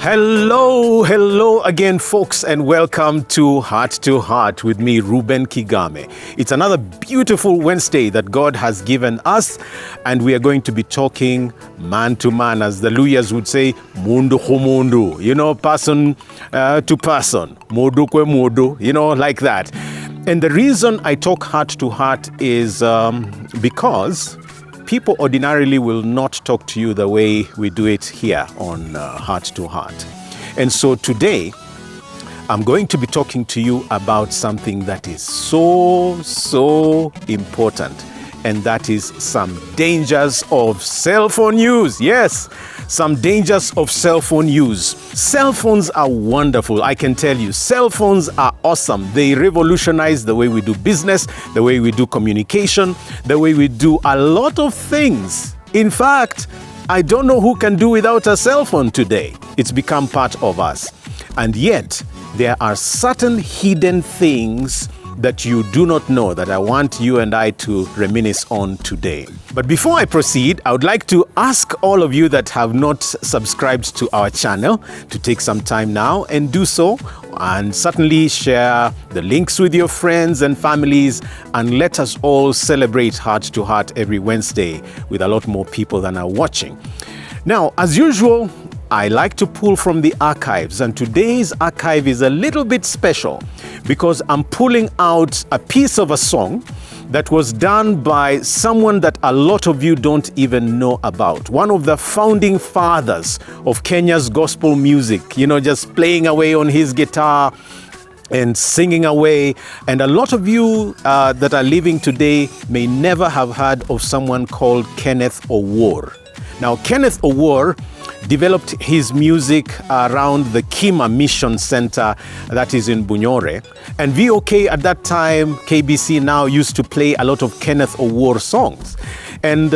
Hello again, folks, and welcome to Heart with me, Reuben Kigame. It's another beautiful Wednesday that God has given us, and we are going to be talking man to man, as the Luyas would say, mundu ko mundu, person to person, modu kwe modu, like that. And the reason I talk heart to heart is because people ordinarily will not talk to you the way we do it here on Heart to Heart. And so today, I'm going to be talking to you about something that is so important. And that is some dangers of cell phone use. Yes, some dangers of cell phone use. Cell phones are wonderful, I can tell you. Cell phones are awesome. They revolutionize the way we do business, the way we do communication, the way we do a lot of things. In fact, I don't know who can do without a cell phone today. It's become part of us. And yet, there are certain hidden things that you do not know that I want you and I to reminisce on today. But before I proceed, I would like to ask all of you that have not subscribed to our channel to take some time now and do so, and certainly share the links with your friends and families, and let us all celebrate Heart to Heart every Wednesday with a lot more people than are watching. Now, as usual, I like to pull from the archives, and today's archive is a little bit special because I'm pulling out a piece of a song that was done by someone that a lot of you don't even know about. One of the founding fathers of Kenya's gospel music, just playing away on his guitar and singing away. And a lot of you that are living today may never have heard of someone called Kenneth Owuor. Now, Kenneth Owuor developed his music around the Kima Mission Center that is in Bunyore. And VOK at that time, KBC now, used to play a lot of Kenneth Owuor songs. And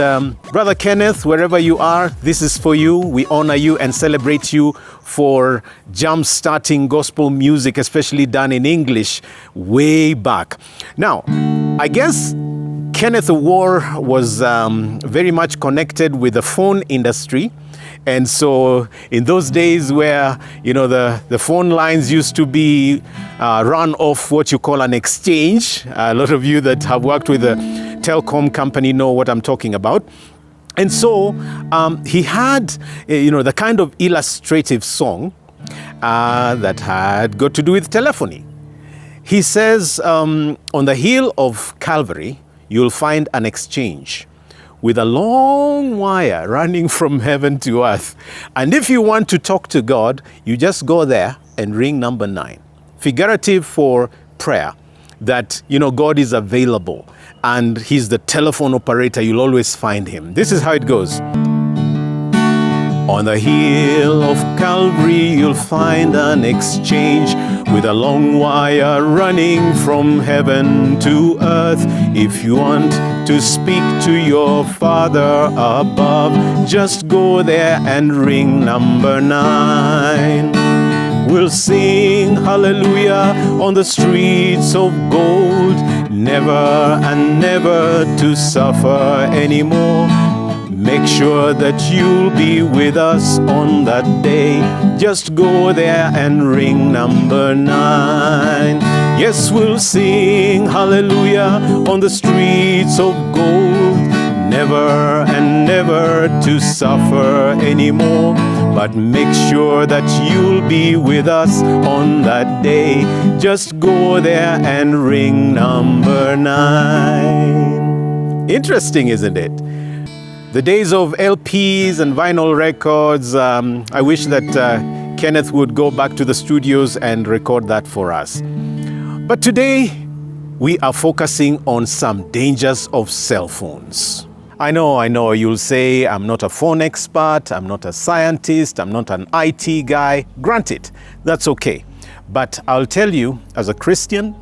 Brother Kenneth, wherever you are, this is for you. We honor you and celebrate you for jump-starting gospel music, especially done in English, way back. Now, I guess Kenneth Owuor was very much connected with the phone industry. And so in those days where, the phone lines used to be run off what you call an exchange, a lot of you that have worked with a telecom company know what I'm talking about. And so he had, the kind of illustrative song that had got to do with telephony. He says, on the hill of Calvary, you'll find an exchange with a long wire running from heaven to earth. And if you want to talk to God, you just go there and ring number 9. Figurative for prayer, that, God is available and he's the telephone operator. You'll always find him. This is how it goes. On the hill of Calvary, you'll find an exchange with a long wire running from heaven to earth. If you want to speak to your Father above, just go there and ring number 9. We'll sing hallelujah on the streets of gold, never and never to suffer anymore. Make sure that you'll be with us on that day. Just go there and ring number 9. Yes, we'll sing hallelujah on the streets of gold, never and never to suffer anymore. But make sure that you'll be with us on that day. Just go there and ring number 9. Interesting, isn't it? The days of LPs and vinyl records, I wish that Kenneth would go back to the studios and record that for us. But today, we are focusing on some dangers of cell phones. I know, you'll say, I'm not a phone expert, I'm not a scientist, I'm not an IT guy. Granted, that's okay. But I'll tell you, as a Christian,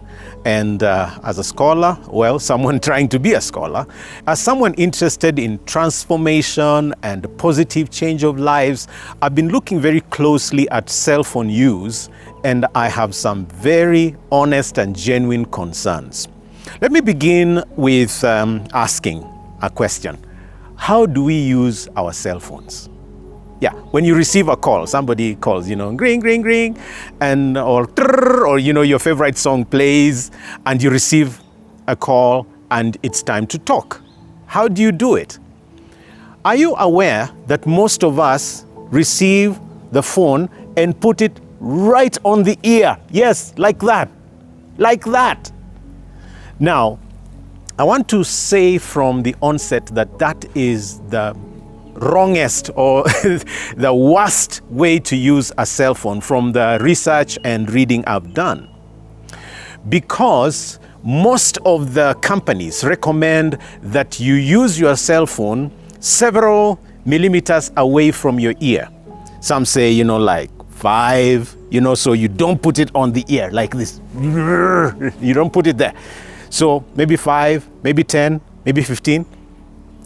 and as a scholar, someone trying to be a scholar, as someone interested in transformation and positive change of lives, I've been looking very closely at cell phone use, and I have some very honest and genuine concerns. Let me begin with asking a question. How do we use our cell phones? Yeah, when you receive a call, somebody calls, ring, ring, ring, and or trrr, or your favorite song plays, and you receive a call, and it's time to talk. How do you do it? Are you aware that most of us receive the phone and put it right on the ear? Yes, like that. Like that. Now, I want to say from the onset that that is the wrongest or the worst way to use a cell phone from the research and reading I've done. Because most of the companies recommend that you use your cell phone several millimeters away from your ear. Some say, like 5, so you don't put it on the ear like this. You don't put it there. So maybe 5, maybe 10, maybe 15.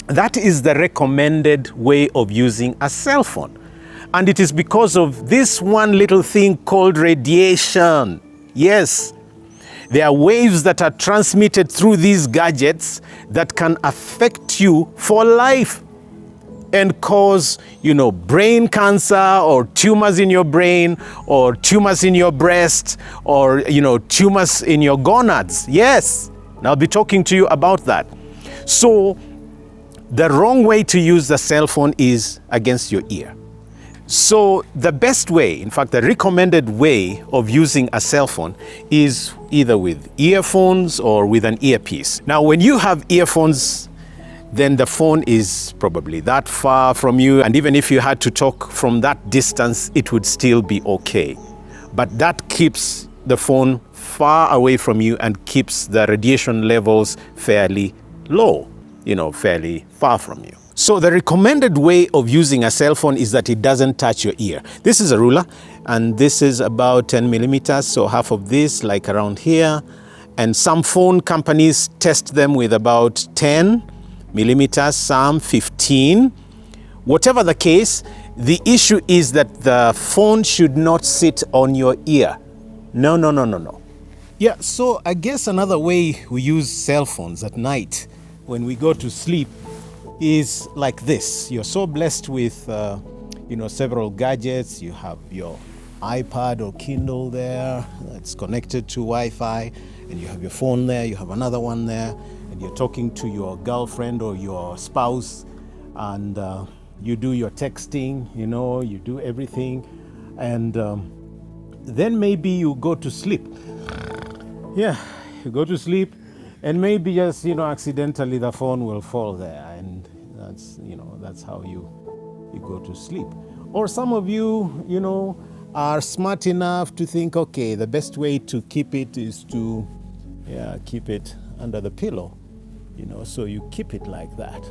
That is the recommended way of using a cell phone. And it is because of this one little thing called radiation. Yes. There are waves that are transmitted through these gadgets that can affect you for life and cause, brain cancer or tumors in your brain or tumors in your breast or, tumors in your gonads. Yes, and I'll be talking to you about that. So the wrong way to use the cell phone is against your ear. So the best way, in fact, the recommended way of using a cell phone is either with earphones or with an earpiece. Now, when you have earphones, then the phone is probably that far from you. And even if you had to talk from that distance, it would still be okay. But that keeps the phone far away from you and keeps the radiation levels fairly low, fairly far from you. So the recommended way of using a cell phone is that it doesn't touch your ear. This is a ruler, and this is about 10 millimeters, so half of this, like around here. And some phone companies test them with about 10 millimeters, some 15. Whatever the case, the issue is that the phone should not sit on your ear. No. Yeah, so I guess another way we use cell phones at night when we go to sleep is like this. You're so blessed with, several gadgets. You have your iPad or Kindle there that's connected to Wi-Fi, and you have your phone there, you have another one there, and you're talking to your girlfriend or your spouse, and you do your texting, you do everything, and then maybe you go to sleep. Yeah, you go to sleep, and maybe just, accidentally the phone will fall there, and that's how you go to sleep. Or some of you, are smart enough to think, okay, the best way to keep it is to, keep it under the pillow, so you keep it like that,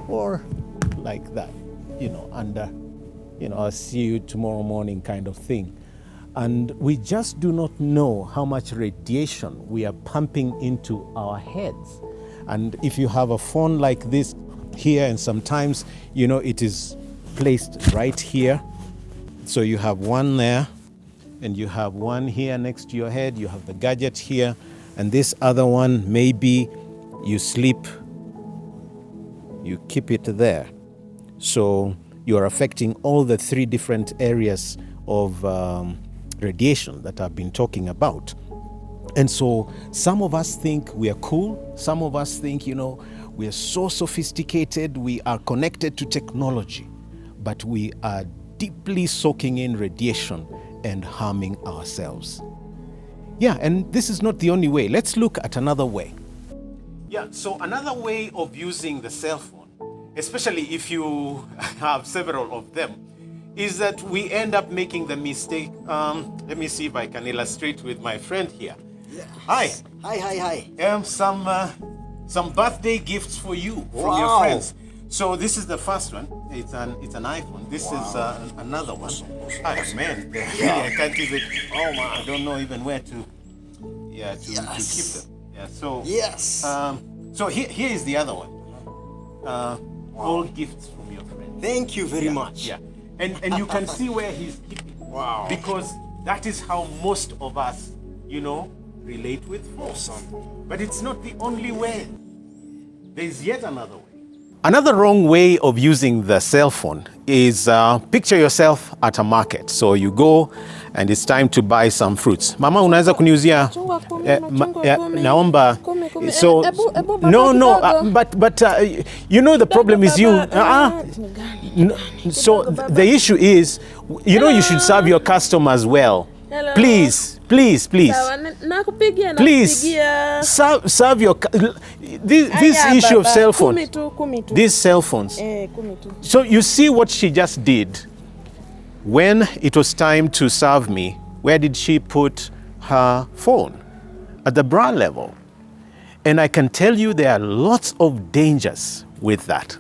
or like that, under, I'll see you tomorrow morning kind of thing. And we just do not know how much radiation we are pumping into our heads. And if you have a phone like this here, and sometimes, it is placed right here. So you have one there, and you have one here next to your head. You have the gadget here, and this other one, maybe you sleep, you keep it there. So you are affecting all the 3 different areas of radiation that I've been talking about. And so some of us think we are cool. Some of us think, we are so sophisticated. We are connected to technology, but we are deeply soaking in radiation and harming ourselves. Yeah, and this is not the only way. Let's look at another way. Yeah, so another way of using the cell phone, especially if you have several of them, is that we end up making the mistake. Let me see if I can illustrate with my friend here. Yes. Hi. Some birthday gifts for you from your friends. So this is the first one. It's an iPhone. This is another one. Oh man, I can't even. Oh man, I don't know even where to. Yeah, to keep them. Yeah. So yes. So here is the other one. All gifts from your friend. Thank you very much. Yeah. And you can see where he's keeping. Wow. Because that is how most of us, relate with phones. But it's not the only way. There's yet another way. Another wrong way of using the cell phone is picture yourself at a market. So you go and it's time to buy some fruits. Mama, unaweza kuniuzia naomba. So no, but you know the problem is you. So the issue is, you know, you should serve your customers well. Hello. Please. Please serve your this issue of cell phones. These cell phones. So you see what she just did. When it was time to serve me, where did she put her phone? At the bra level. And I can tell you there are lots of dangers with that.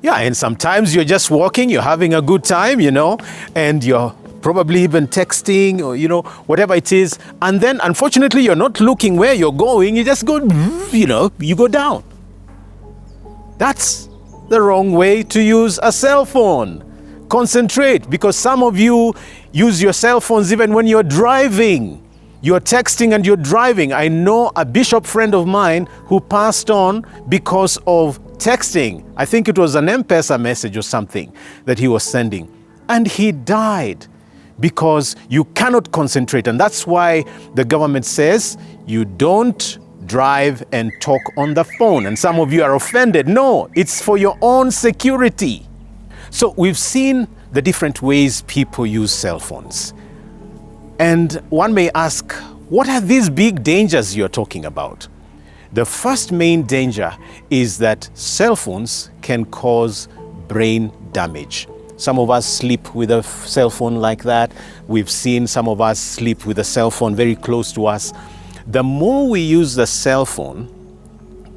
Yeah, and sometimes you're just walking, you're having a good time, you know, and you're probably even texting or, you know, whatever it is. And then, unfortunately, you're not looking where you're going. You just go, you know, you go down. That's the wrong way to use a cell phone. Concentrate, because some of you use your cell phones even when you're driving. You're texting and you're driving. I know a bishop friend of mine who passed on because of texting. I think it was an M-Pesa message or something that he was sending. And he died because you cannot concentrate. And that's why the government says you don't drive and talk on the phone. And some of you are offended. No, it's for your own security. So we've seen the different ways people use cell phones. And one may ask, what are these big dangers you're talking about? The first main danger is that cell phones can cause brain damage. Some of us sleep with a cell phone like that. We've seen some of us sleep with a cell phone very close to us. The more we use the cell phone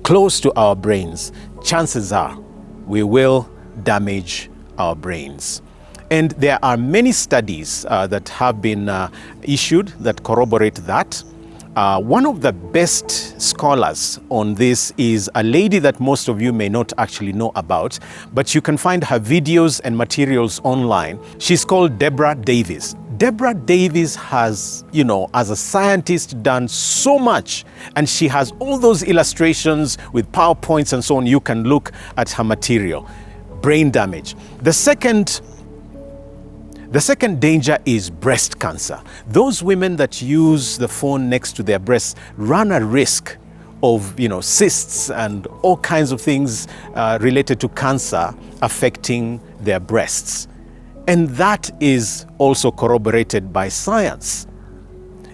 close to our brains, chances are we will damage our brains. And there are many studies that have been issued that corroborate that. One of the best scholars on this is a lady that most of you may not actually know about, but you can find her videos and materials online. She's called Deborah Davis. Deborah Davis has, you know, as a scientist, done so much, and she has all those illustrations with PowerPoints and so on. You can look at her material. Brain damage. The second danger is breast cancer. Those women that use the phone next to their breasts run a risk of, you know, cysts and all kinds of things related to cancer affecting their breasts. And that is also corroborated by science.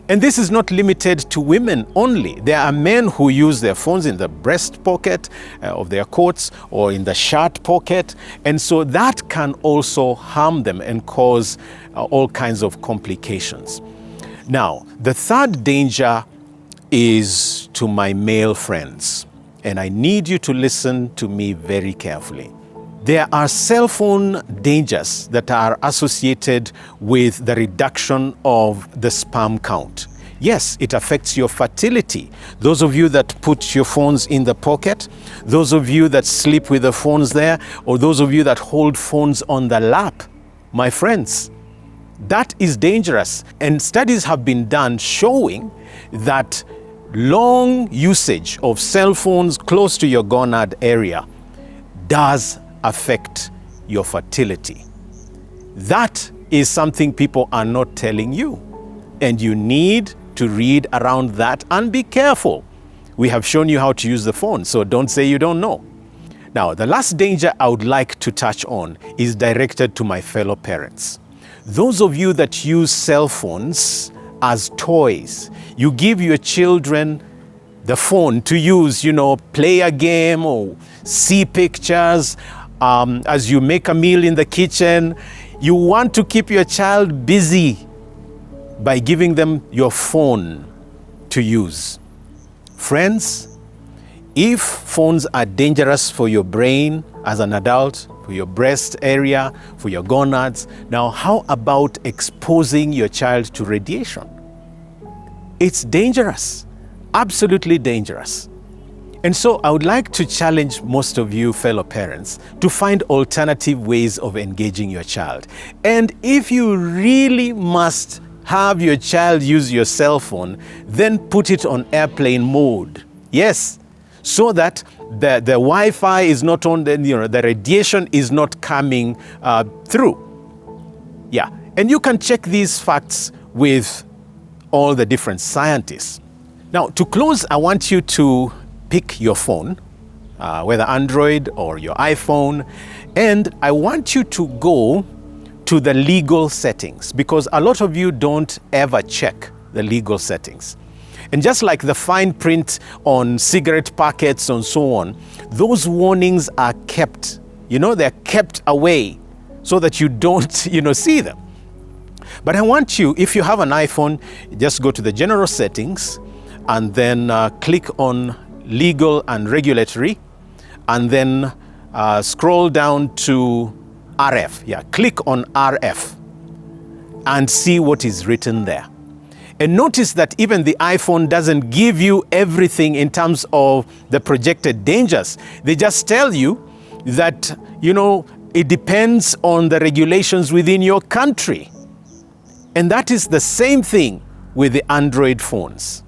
And this is not limited to women only. There are men who use their phones in the breast pocket of their coats or in the shirt pocket. And so that can also harm them and cause all kinds of complications. Now, the third danger is to my male friends. And I need you to listen to me very carefully. There are cell phone dangers that are associated with the reduction of the sperm count. Yes, it affects your fertility. Those of you that put your phones in the pocket, those of you that sleep with the phones there, or those of you that hold phones on the lap, my friends, that is dangerous. And studies have been done showing that long usage of cell phones close to your gonad area does affect your fertility. That is something people are not telling you, and you need to read around that and be careful. We have shown you how to use the phone, so don't say you don't know. Now, the last danger I would like to touch on is directed to my fellow parents. Those of you that use cell phones as toys, you give your children the phone to use, you know, play a game or see pictures. As you make a meal in the kitchen, you want to keep your child busy by giving them your phone to use. Friends, if phones are dangerous for your brain as an adult, for your breast area, for your gonads, now how about exposing your child to radiation? It's dangerous, absolutely dangerous. And so I would like to challenge most of you fellow parents to find alternative ways of engaging your child. And if you really must have your child use your cell phone, then put it on airplane mode. Yes, so that the Wi-Fi is not on, the radiation is not coming through. Yeah, and you can check these facts with all the different scientists. Now, to close, I want you to pick your phone, whether Android or your iPhone, and I want you to go to the legal settings, because a lot of you don't ever check the legal settings. And just like the fine print on cigarette packets and so on, those warnings are kept, they're kept away so that you don't, see them. But I want you, if you have an iPhone, just go to the general settings and then click on legal and regulatory, and then scroll down to RF. Yeah, click on RF and see what is written there. And notice that even the iPhone doesn't give you everything in terms of the projected dangers. They just tell you that, it depends on the regulations within your country. And that is the same thing with the Android phones.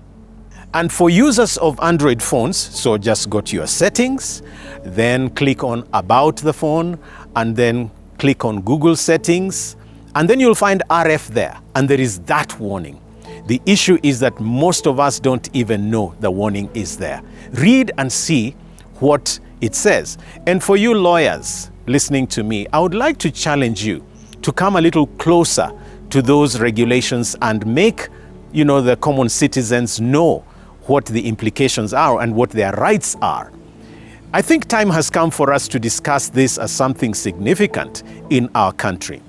And for users of Android phones, so just go to your settings, then click on About the phone, and then click on Google settings, and then you'll find RF there, and there is that warning. The issue is that most of us don't even know the warning is there. Read and see what it says. And for you lawyers listening to me, I would like to challenge you to come a little closer to those regulations and make, the common citizens know what the implications are and what their rights are. I think time has come for us to discuss this as something significant in our country.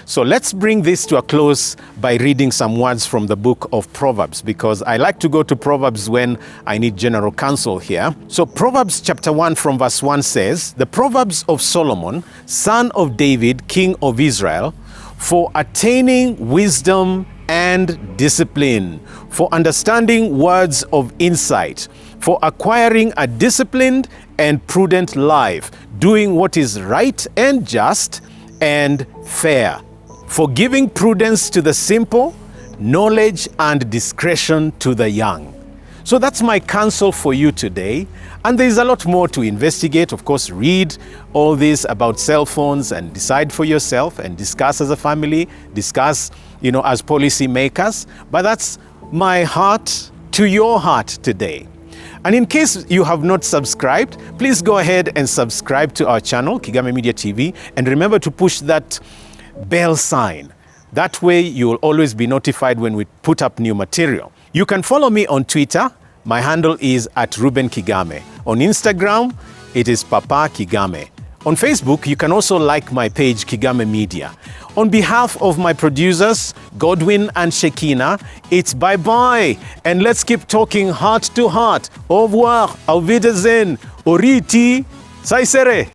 So let's bring this to a close by reading some words from the book of Proverbs, because I like to go to Proverbs when I need general counsel here. So Proverbs chapter 1 from verse 1 says, "The Proverbs of Solomon, son of David, king of Israel, for attaining wisdom and discipline, for understanding words of insight, for acquiring a disciplined and prudent life, doing what is right and just and fair, for giving prudence to the simple, knowledge and discretion to the young." So that's my counsel for you today. And there's a lot more to investigate. Of course, read all this about cell phones and decide for yourself and discuss as a family, discuss, as policy makers. But that's my heart to your heart today. And in case you have not subscribed, please go ahead and subscribe to our channel, Kigame Media TV, and remember to push that bell sign. That way you will always be notified when we put up new material. You can follow me on Twitter. My handle is @Reuben Kigame. On Instagram, it is Papa Kigame. On Facebook, you can also like my page, Kigame Media. On behalf of my producers, Godwin and Shekina, it's bye-bye. And let's keep talking heart to heart. Au revoir, auf Wiedersehen, Oriti, Saisere.